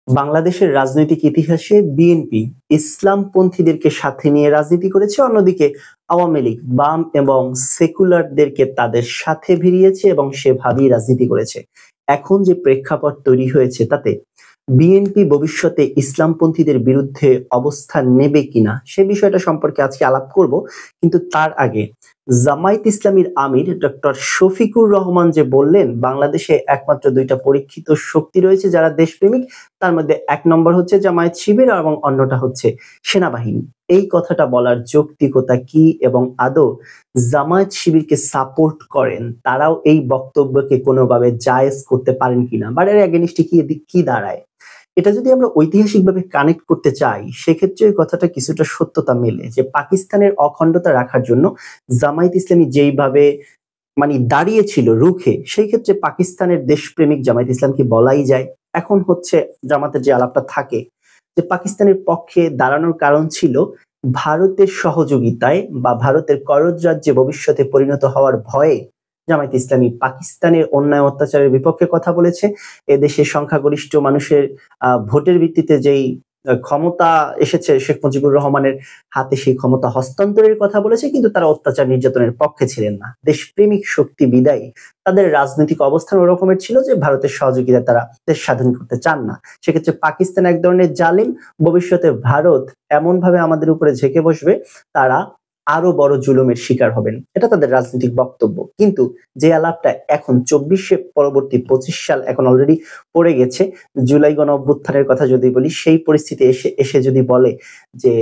বাংলাদেশের রাজনৈতিক ইতিহাসে বিএনপি ইসলামপন্থীদেরকে সাথে নিয়ে রাজনীতি করেছে, অন্যদিকে আওয়ামী লীগ বাম এবং সেকুলারদেরকে তাদের সাথে ভিড়িয়েছে এবং সেভাবেই রাজনীতি করেছে। এখন যে প্রেক্ষাপট তৈরি হয়েছে তাতে বিএনপি ভবিষ্যতে ইসলামপন্থীদের বিরুদ্ধে অবস্থান নেবে কিনা সে বিষয়টা সম্পর্কে আজকে আলাপ করব। কিন্তু তার আগে জামায়াত ইসলামীর আমির ডক্টর শফিকুর রহমান যে বললেন বাংলাদেশে একমাত্র দুইটা পরীক্ষিত শক্তি রয়েছে যারা দেশপ্রেমিক, তার মধ্যে এক নম্বর হচ্ছে জামায়াত শিবির এবং অন্যটা হচ্ছে সেনাবাহিনী। এই কথাটা বলার যৌক্তিকতা কি এবং আদৌ জামায়াত শিবিরকে সাপোর্ট করেন তারাও এই বক্তব্যকে কোনোভাবে জায়েজ করতে পারেন কিনা বা এর এগেইনস্টে কি দাঁড়ায়? এটা যদি আমরা ঐতিহাসিকভাবে কানেক্ট করতে চাই সেক্ষেত্রে ওই কথাটা কিছুটা সত্যতা মেলে যে পাকিস্তানের অখণ্ডতা রাখার জন্য জামায়াত ইসলামী যেইভাবে দাঁড়িয়েছিল রুখে, সেই ক্ষেত্রে পাকিস্তানের দেশপ্রেমিক জামায়াত ইসলামকে বলাই যায়। এখন হচ্ছে জামাতের যে আলাপটা থাকে যে পাকিস্তানের পক্ষে দাঁড়ানোর কারণ ছিল ভারতের সহযোগিতায় বা ভারতের করজ রাজ্যে ভবিষ্যতে পরিণত হওয়ার ভয়ে জামায়াত ইসলামী পাকিস্তানের অন্যায় অত্যাচারের বিপক্ষে কথা বলেছে। এদেশের সংখ্যাগরিষ্ঠ মানুষের ভোটের ভিত্তিতে যেই ক্ষমতা এসেছে শেখ মুজিবুর রহমানের হাতে, সেই ক্ষমতা হস্তান্তরের কথা বলেছে, কিন্তু তারা অত্যাচার নির্যাতনের পক্ষে ছিলেন না। দেশপ্রেমিক শক্তি বিদায়ী তাদের রাজনৈতিক অবস্থান ওরকমের ছিল যে ভারতের সহযোগিতা তারা দেশ স্বাধীন করতে চান না। সেক্ষেত্রে পাকিস্তান এক ধরনের জালিম, ভবিষ্যতে ভারত এমন ভাবে আমাদের উপরে ঝেঁকে বসবে তারা আরো বড় জুলুমের শিকার হবেন, এটা তাদের রাজনৈতিক বক্তব্য। কিন্তু যে আলাপটা এখন 24 পরবর্তী 25 সাল এখন অলরেডি পড়ে গেছে, জুলাই গণ অভ্যুত্থানের কথা যদি বলি, সেই পরিস্থিতি এসে যদি বলে যে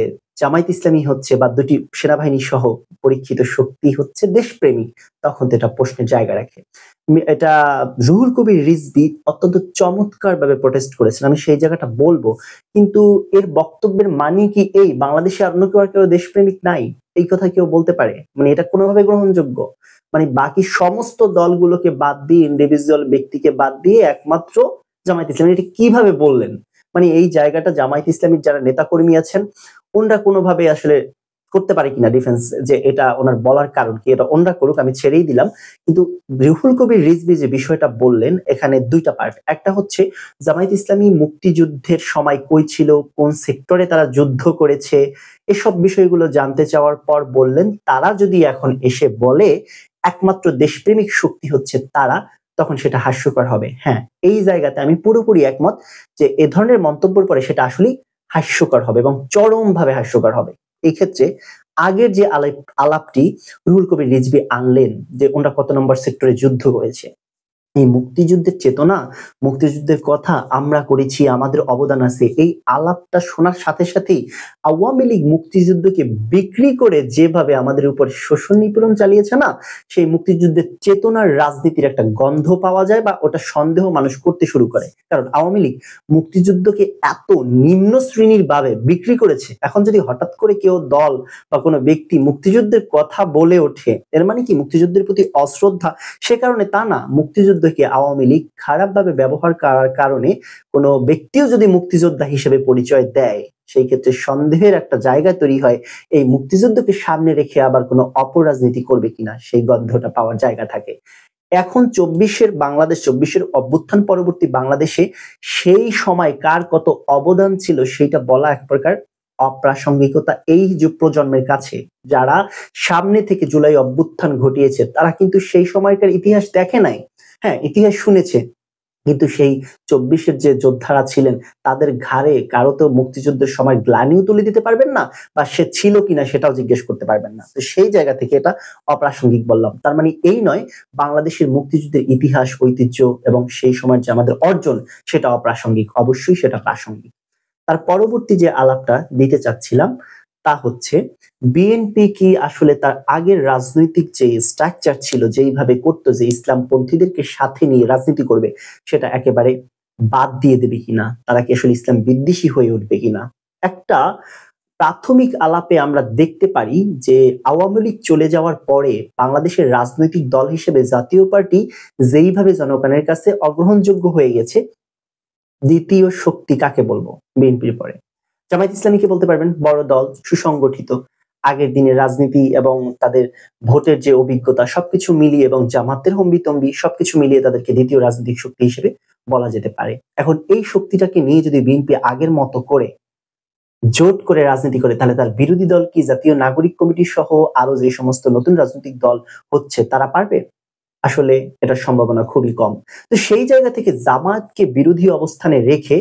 জামায়াত ইসলামী হচ্ছে বা দুটি সেনাবাহিনী সহ পরীক্ষিত শক্তি হচ্ছে দেশপ্রেমিক, তখন তো এটা প্রশ্নের জায়গা রাখে। এটা রুহুল কবির রিজভী অত্যন্ত চমৎকার ভাবে প্রোটেস্ট করেছেন, আমি সেই জায়গাটা বলবো। কিন্তু এর বক্তব্যের মানে কি এই বাংলাদেশে অন্য কেউ দেশপ্রেমিক নাই এই কথা কেউ বলতে পারে? এটা কোনোভাবে গ্রহণযোগ্য? বাকি সমস্ত দলগুলোকে বাদ দিয়ে, ইন্ডিভিজুয়াল ব্যক্তিকে বাদ দিয়ে একমাত্র জামায়াত ইসলামী, এটা কিভাবে বললেন? এই জায়গাটা জামায়াত ইসলামীর যারা নেতাকর্মী আছেন ওনরা কোনোভাবে আসলে করতে পারে কিনা ডিফেন্স, যে এটা ওনার বলার কারণ কি, এটা ওনরা করুক, আমি ছেড়েই দিলাম। কিন্তু রুহুল কবির রিজভী যে বিষয়টা বললেন, এখানে দুইটা পার্ট। একটা হচ্ছে জামায়াত ইসলামী মুক্তিযুদ্ধের সময় কই ছিল, কোন সেক্টরে তারা যুদ্ধ করেছে, এসব বিষয়গুলো জানতে চাওয়ার পর বললেন তারা যদি এখন এসে বলে একমাত্র দেশপ্রেমিক শক্তি হচ্ছে তারা, তখন সেটা হাস্যকর হবে। হ্যাঁ, এই জায়গাতে আমি পুরোপুরি একমত যে এ ধরনের মন্তব্যের পরে সেটা আসলেই হাস্যকর হবে এবং চরমভাবে হাস্যকর হবে। এই ক্ষেত্রে আগের যে আলাপটি রুহুল কবির রিজভী আনলেন যে ওনারা কত নম্বর সেক্টরে যুদ্ধ করেছে, এই মুক্তিযুদ্ধের চেতনা, মুক্তিযুদ্ধের কথা আমরা করেছি, আমাদের অবদান আছে, এই আলাপটা শোনার সাথে সাথেই আওয়ামী লীগ মুক্তিযুদ্ধকে বিক্রি করে যেভাবে আমাদের উপর শোষণ নিপীড়ন চালিয়েছে না, সেই মুক্তিযুদ্ধের চেতনার রাজনীতির একটা গন্ধ পাওয়া যায় বা ওটা সন্দেহ মানুষ করতে শুরু করে। কারণ আওয়ামী লীগ মুক্তিযুদ্ধকে এত নিম্ন শ্রেণীর ভাবে বিক্রি করেছে। এখন যদি হঠাৎ করে কেউ দল বা কোনো ব্যক্তি মুক্তিযুদ্ধের কথা বলে ওঠে, এর মানে কি মুক্তিযুদ্ধের প্রতি অশ্রদ্ধা? সে কারণে তা না, মুক্তিযুদ্ধকে আওয়ামী লীগ খারাপভাবে ব্যবহার করার কারণে কোনো ব্যক্তিও যদি মুক্তিযোদ্ধা হিসেবে পরিচয় দেয়, সেই ক্ষেত্রে সন্দেহের একটা জায়গা তৈরি হয় এই মুক্তিযুদ্ধকে সামনে রেখে আবার কোনো অপরাজনীতি করবে কিনা, সেই গন্ধটা পাওয়ার জায়গা থাকে। এখন 24-এর অভ্যুত্থান পরবর্তী বাংলাদেশে সেই সময় কার কত অবদান ছিল সেটা বলা এক প্রকার অপ্রাসঙ্গিকতা। এই যুব প্রজন্মের কাছে যারা সামনে থেকে জুলাই অভ্যুত্থান ঘটিয়েছে তারা কিন্তু সেই সময়কার ইতিহাস দেখে নাই। হ্যাঁ, ইতিহাস শুনেছে, কিন্তু সেই 24-এর যে যোদ্ধারা ছিলেন তাদের ঘাড়ে কারো তো মুক্তিযুদ্ধের সময় গ্লানিও তুলে দিতে পারবেন না বা সে ছিল কিনা সেটাও জিজ্ঞেস করতে পারবেন না। তো সেই জায়গা থেকে এটা অপ্রাসঙ্গিক বললাম। তার মানে এই নয় বাংলাদেশের মুক্তিযুদ্ধের ইতিহাস, ঐতিহ্য এবং সেই সময়ের যে আমাদের অর্জন সেটা অপ্রাসঙ্গিক, অবশ্যই সেটা প্রাসঙ্গিক। তার পরবর্তী যে আলাপটা দিতে চাচ্ছিলাম তা হচ্ছে বিএনপি কি আসলে তার আগের রাজনৈতিক যে স্ট্রাকচার ছিল, যেইভাবে করতো যে ইসলামপন্থীদেরকে সাথে নিয়ে রাজনীতি করবে, সেটা একেবারে বাদ দিয়ে দেবে কিনা? তারা কি আসলে ইসলাম বিদ্বেষী হয়ে উঠবে কিনা? একটা প্রাথমিক আলাপে আমরা দেখতে পারি যে আওয়ামী লীগ চলে যাওয়ার পরে বাংলাদেশের রাজনৈতিক দল হিসেবে জাতীয় পার্টি যেইভাবে জনগণের কাছে অগ্রহণযোগ্য হয়ে গেছে, দ্বিতীয় শক্তি কাকে বলবো বিএনপির পরে? জামায়াত ইসলামীকে বলতে পারবেন, বড় দল, সুসংগঠিত, আগের দিনের রাজনীতি এবং তাদের ভোটের যে অভিজ্ঞতা সবকিছু মিলিয়ে এবং জামাতের হম্বিতম্বি সবকিছু মিলিয়ে তাদেরকে দ্বিতীয় রাজনৈতিক শক্তি হিসেবে বলা যেতে পারে। এখন এই শক্তিটাকে নিয়ে যদি বিএনপি আগের মতো করে জোট করে রাজনীতি করে, তাহলে তার বিরোধী দল কি জাতীয় নাগরিক কমিটি সহ আরো যে সমস্ত নতুন রাজনৈতিক দল হচ্ছে তারা পারবে? আসলে এটার সম্ভাবনা খুবই কম। তো সেই জায়গা থেকে জামায়াতকে বিরোধী অবস্থানে রেখে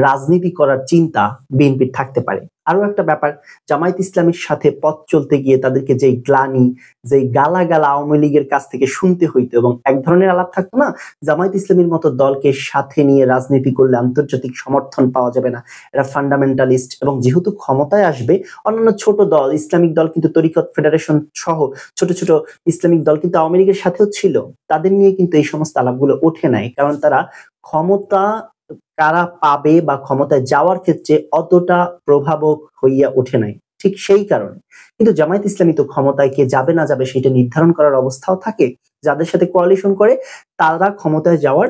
রাজনীতি করার চিন্তা বিএনপির থাকতে পারে। আরো একটা ব্যাপার, জামায়াত ইসলামীর সাথে পথ চলতে গিয়ে তাদেরকে যেই গ্লানি, যেই গালাগালা আওয়ামী লীগের কাছ থেকে শুনতে হইতো এবং এক ধরনের আলাপ থাকতো না, জামায়াত ইসলামীর মতো দলকে সাথে নিয়ে রাজনীতি করলে আন্তর্জাতিক সমর্থন পাওয়া যাবে না, এরা ফান্ডামেন্টালিস্ট, এবং যেহেতু ক্ষমতায় আসবে অন্যান্য ছোট দল, ইসলামিক দল কিন্তু তরিকত ফেডারেশন সহ ছোট ছোট ইসলামিক দল কিন্তু আওয়ামী লীগের সাথেও ছিল, তাদের নিয়ে কিন্তু এই সমস্ত আলাপগুলো ওঠে নাই, কারণ তারা ক্ষমতা কারা পাবে বা ক্ষমতায় যাওয়ার ক্ষেত্রে অতটা প্রভাবক হইয়া ওঠে নাই, ঠিক সেই কারণে। কিন্তু জামায়াত ইসলামী তো ক্ষমতায় কে যাবে না যাবে সেটা নির্ধারণ করার অবস্থাও থাকে, যাদের সাথে কোয়ালিশন করে তারা ক্ষমতায় যাওয়ার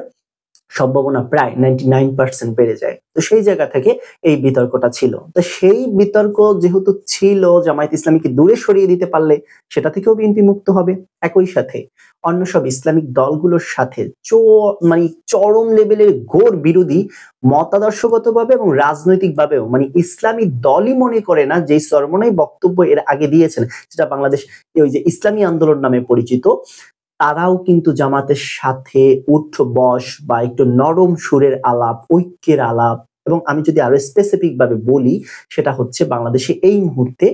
সম্ভাবনা প্রায় 99% বেড়ে যায়। তো সেই জায়গা থেকে এই বিতর্কটা ছিল। তো সেই বিতর্ক যেহেতু ছিল, জামায়াত ইসলামীকে দূরে সরিয়ে দিতে পারলে সেটা থেকেও বিএনপি মুক্ত হবে। একই সাথে অন্য সব ইসলামিক দলগুলোর সাথে মানে চরম লেভেলের ঘোর বিরোধী মতাদর্শগতভাবে এবং রাজনৈতিকভাবেও, মানে ইসলামী দলই মনে করে না, যে চরমনাই বক্তব্য এর আগে দিয়েছেন, যেটা বাংলাদেশ ওই যে ইসলামী আন্দোলন নামে পরিচিত, তারাও কিন্তু জামাতের সাথে উঠ বস বা একটু নরম সুরের আলাপ, ঐক্যের আলাপ, এবং আমি যদি আরো স্পেসিফিক ভাবে বলি, সেটা হচ্ছে বাংলাদেশে এই মুহূর্তে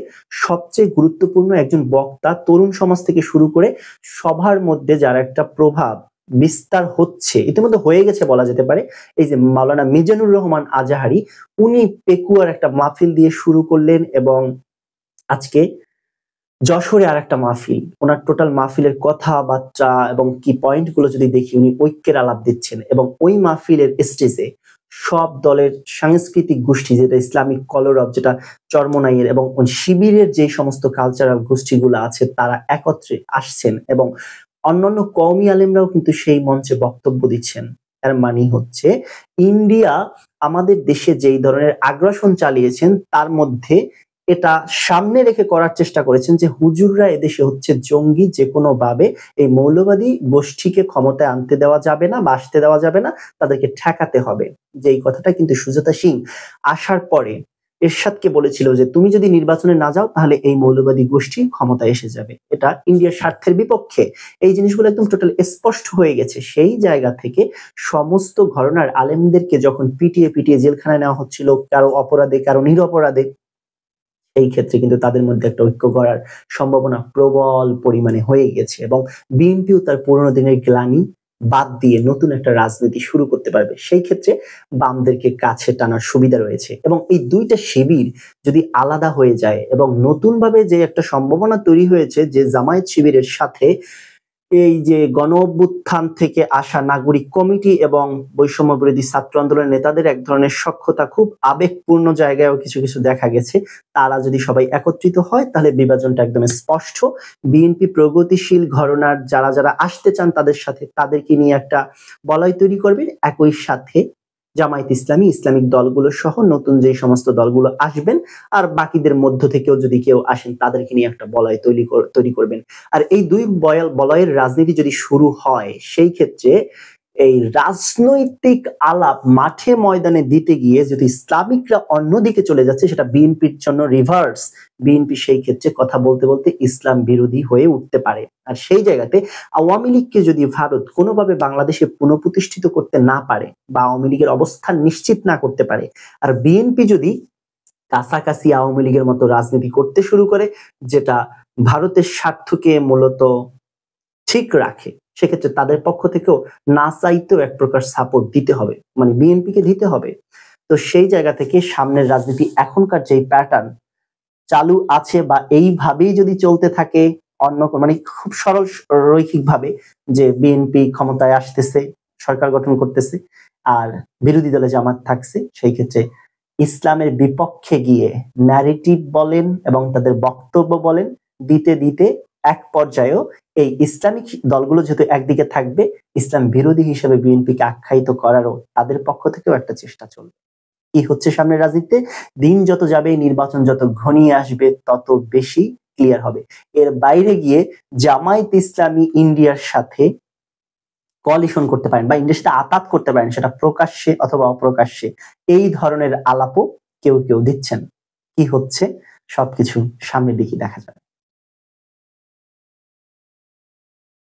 সবচেয়ে গুরুত্বপূর্ণ একজন বক্তা, তরুণ সমাজ থেকে শুরু করে সবার মধ্যে যার একটা প্রভাব বিস্তার হচ্ছে, ইতিমধ্যে হয়ে গেছে বলা যেতে পারে, এই যে মাওলানা মিজানুর রহমান আজাহারি, উনি পেকুয়ার একটা মাহফিল দিয়ে শুরু করলেন এবং আজকে যশোরে আর একটা মাহফিল, ওনার টোটাল মাহফিলের কথাবার্তা এবং কি পয়েন্ট গুলো যদি দেখি, উনি ঐক্যের আলাপ দিচ্ছেন এবং ওই মাহফিলের স্টেজে সব দলের সাংস্কৃতিক গোষ্ঠী, যেটা ইসলামিক কলরব, যেটা চরমনাইয়ের এবং শিবিরের যে সমস্ত কালচারাল গোষ্ঠীগুলো আছে, তারা একত্রে আসছেন এবং অন্যান্য কওমি আলেমরাও কিন্তু সেই মঞ্চে বক্তব্য দিচ্ছেন। এর মানে হচ্ছে ইন্ডিয়া আমাদের দেশে যেই ধরনের আগ্রাসন চালিয়েছেন, তার মধ্যে এটা সামনে রেখে করার চেষ্টা করেছেন যে হুজুররা এদেশে হচ্ছে জঙ্গি, যে কোনো ভাবে এই মৌলবাদী গোষ্ঠীকে ক্ষমতায় আনতে দেওয়া যাবে না বা আসতে দেওয়া যাবে না, তাদেরকে ঠেকাতে হবে। যে এই কথাটা কিন্তু সুজাতা সিং আসার পরে এরশাদকে বলেছিল যে তুমি যদি নির্বাচনে না যাও তাহলে এই মৌলবাদী গোষ্ঠী ক্ষমতায় এসে যাবে, এটা ইন্ডিয়ার স্বার্থের বিপক্ষে। এই জিনিসগুলো একদম টোটাল স্পষ্ট হয়ে গেছে। সেই জায়গা থেকে সমস্ত ঘরানার আলেমদেরকে যখন পিটিয়ে পিটিয়ে জেলখানায় নেওয়া হচ্ছিল, কারো অপরাধে কারো নিরপরাধে, এই ক্ষেত্রে কিন্তু তাদের মধ্যে একটা ঐক্য গড়ার সম্ভাবনা প্রবল পরিমাণে হয়ে গেছে এবং বিএনপিও তার পুরোনো দিনের গ্লানি বাদ দিয়ে নতুন একটা রাজনীতি শুরু করতে পারবে। সেই ক্ষেত্রে বামদেরকে কাছে টানার সুবিধা রয়েছে এবং এই দুইটা শিবির যদি আলাদা হয়ে যায় এবং নতুন ভাবে যে একটা সম্ভাবনা তৈরি হয়েছে যে জামায়াত শিবিরের সাথে এই যে গণ অভ্যুত্থান থেকে আসা নাগরিক কমিটি এবং বৈষম্য বিরোধী ছাত্র আন্দোলনের নেতাদের এক ধরনের সখ্যতা, খুব আবেগপূর্ণ জায়গায়ও কিছু কিছু দেখা গেছে, তারা যদি সবাই একত্রিত হয় তাহলে বিভাজনটা একদম স্পষ্ট। বিএনপি প্রগতিশীল ঘরানার যারা যারা আসতে চান তাদের সাথে, তাদেরকে নিয়ে একটা বলয় তৈরি করবে, একই সাথে জামায়াত ইসলামী, ইসলামিক দলগুলো সহ নতুন যে সমস্ত দলগুলো আসবেন আর বাকিদের মধ্য থেকেও যদি কেউ আসেন তাদেরকে নিয়ে একটা বলয় তৈরি করবেন। আর এই দুই বলয়ের রাজনীতি যদি শুরু হয়, সেই ক্ষেত্রে এই রাজনৈতিক আলাপ মাঠে ময়দানে দিতে গিয়ে যদি ইসলামিকরা অন্যদিকে চলে যাচ্ছে, সেটা বিএনপির জন্য রিভার্স। বিএনপি সেই ক্ষেত্রে কথা বলতে বলতে ইসলাম বিরোধী হয়ে উঠতে পারে। আর সেই জায়গাতে আওয়ামী লীগকে যদি ভারত কোনোভাবে বাংলাদেশে পুনঃপ্রতিষ্ঠিত করতে না পারে বা আওয়ামী লীগের অবস্থান নিশ্চিত না করতে পারে, আর বিএনপি যদি কাছাকাছি আওয়ামী লীগের মতো রাজনীতি করতে শুরু করে, যেটা ভারতের স্বার্থকে মূলত ঠিক রাখে, সেক্ষেত্রে তাদের পক্ষ থেকেও না চাইতেও এক প্রকার সাপোর্ট দিতে হবে, মানে বিএনপিকে দিতে হবে। তো সেই জায়গা থেকে সামনের রাজনীতি এখনকার যেই প্যাটার্ন চালু আছে বা এইভাবেই যদি চলতে থাকে, অন্য মানে খুব সরল রৈখিক ভাবে যে বিএনপি ক্ষমতায় আসতেছে, সরকার গঠন করতেছে, আর বিরোধী দলে জামাত থাকছে, সেই ক্ষেত্রে ইসলামের বিপক্ষে গিয়ে ন্যারেটিভ বলেন এবং তাদের বক্তব্য বলেন দিতে দিতে এক পর্যায়েও এই ইসলামিক দলগুলো যেহেতু একদিকে থাকবে, ইসলাম বিরোধী হিসেবে বিএনপিকে আখ্যায়িত করারও তাদের পক্ষ থেকেও একটা চেষ্টা চলবে। কি হচ্ছে সামনের রাজনীতিতে, দিন যত যাবে, নির্বাচন যত ঘনিয়ে আসবে, তত বেশি ক্লিয়ার হবে। এর বাইরে গিয়ে জামায়াত ইসলামী ইন্ডিয়ার সাথে কোয়ালিশন করতে পারেন বা ইন্ডিয়ার সাথে আতাত করতে পারেন, সেটা প্রকাশ্যে অথবা অপ্রকাশ্যে, এই ধরনের আলাপও কেউ কেউ দিচ্ছেন। কি হচ্ছে সবকিছু সামনের দিকে দেখা যাবে।